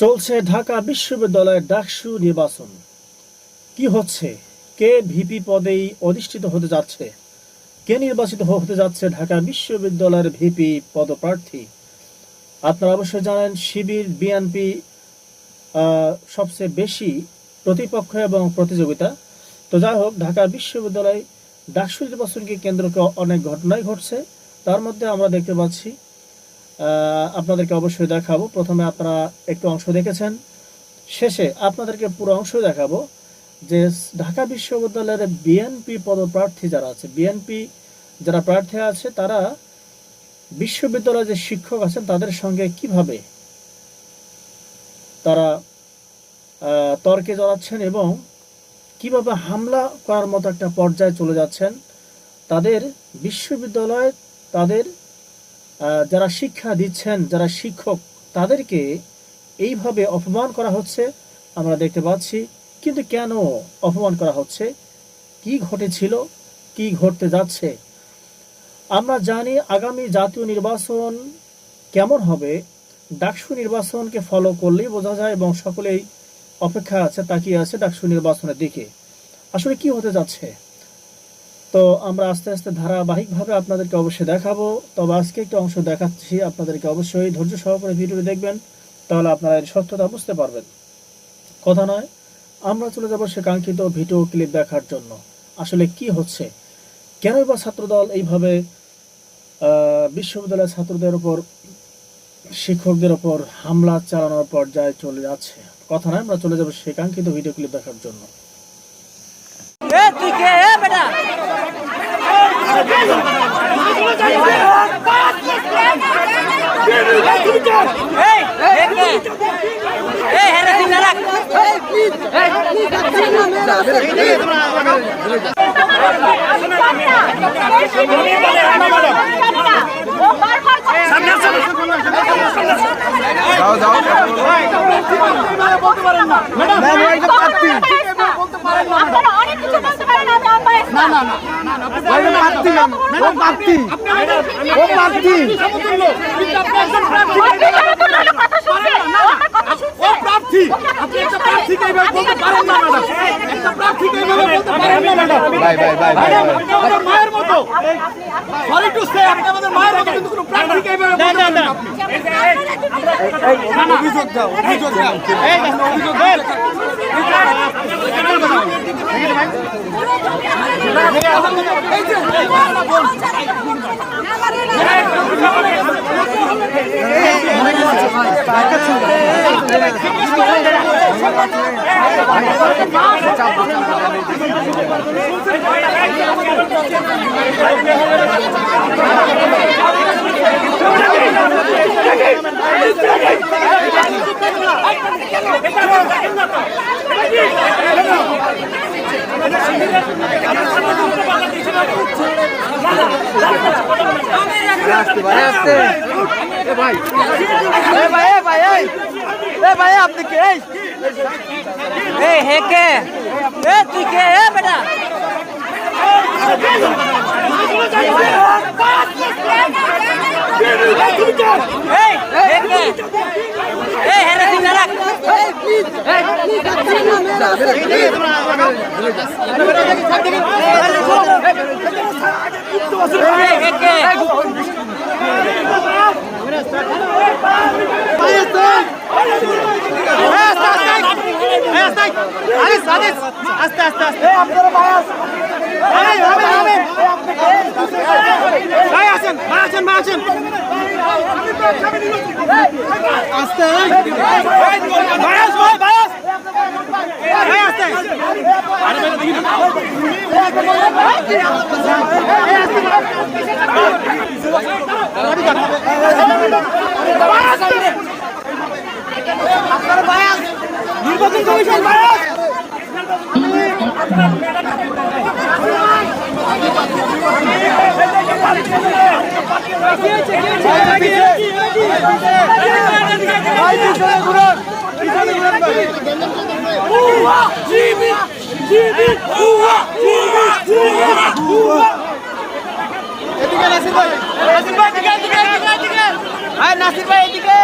চলছে ঢাকা বিশ্ববিদ্যালয়ের ডাকসু নির্বাচন। কি হচ্ছে? কে ভিপি পদেই অধিষ্ঠিত হতে যাচ্ছে? কে নির্বাচিত হতে যাচ্ছে ঢাকা বিশ্ববিদ্যালয়ের ভিপি পদপ্রার্থী? আপনারা অবশ্যই জানেন শিবির বিএনপি সবচেয়ে বেশি প্রতিপক্ষ এবং প্রতিযোগিতা। তো যাই হোক, ঢাকা বিশ্ববিদ্যালয় ডাকসু নির্বাচনকে কেন্দ্র করে অনেক ঘটনাই ঘটছে। তার মধ্যে আমরা দেখতে পাচ্ছি, আপনাদেরকে অবশ্যই দেখাবো। প্রথমে আপনারা একটু অংশ দেখেছেন, শেষে আপনাদেরকে পুরো অংশ দেখাবো যে ঢাকা বিশ্ববিদ্যালয়ের বিএনপি পদপ্রার্থী যারা আছে, বিএনপি যারা প্রার্থী আছে, তারা বিশ্ববিদ্যালয়ের যে শিক্ষক আছেন তাদের সঙ্গে কিভাবে তারা তর্কে জড়াচ্ছেন এবং কিভাবে হামলা করার মতো একটা পর্যায়ে চলে যাচ্ছেন। তাদের বিশ্ববিদ্যালয়ে তাদের যারা শিক্ষা দিচ্ছেন, যারা শিক্ষক, তাদেরকে এইভাবে অপমান করা হচ্ছে আমরা দেখতে পাচ্ছি। কিন্তু কেন অপমান করা হচ্ছে? কি ঘটেছিল, কি ঘটতে যাচ্ছে? আমরা জানি আগামী জাতীয় নির্বাচন কেমন হবে, ডাকসু নির্বাচনকে ফলো করলেই বোঝা যায় এবং সকলেই অপেক্ষা আছে, তাকিয়ে আছে ডাকসু নির্বাচনের দিকে। আসলে কি হতে যাচ্ছে, তো আমরা আস্তে আস্তে ধারাবাহিকভাবে আপনাদেরকে অবশ্যই দেখাবো। তবে আজকে একটু অংশ দেখাচ্ছি, আপনাদেরকে অবশ্যই ধৈর্য সহকারে ভিডিওটি দেখবেন, তাহলে আপনারা এর সত্যতা বুঝতে পারবেন। কথা নয়, আমরা চলে যাবো সে কাঙ্ক্ষিত ভিডিও ক্লিপ দেখার জন্য। আসলে কি হচ্ছে, কেনই বা ছাত্রদল এইভাবে বিশ্ববিদ্যালয়ের ছাত্রদের উপর, শিক্ষকদের উপর হামলা চালানোর পর্যায়ে চলে যাচ্ছে। কথা নয়, আমরা চলে যাবো সে কাঙ্ক্ষিত ভিডিও ক্লিপ দেখার জন্য। নির্বাচন কমিশন নাসির ভাই এদিকে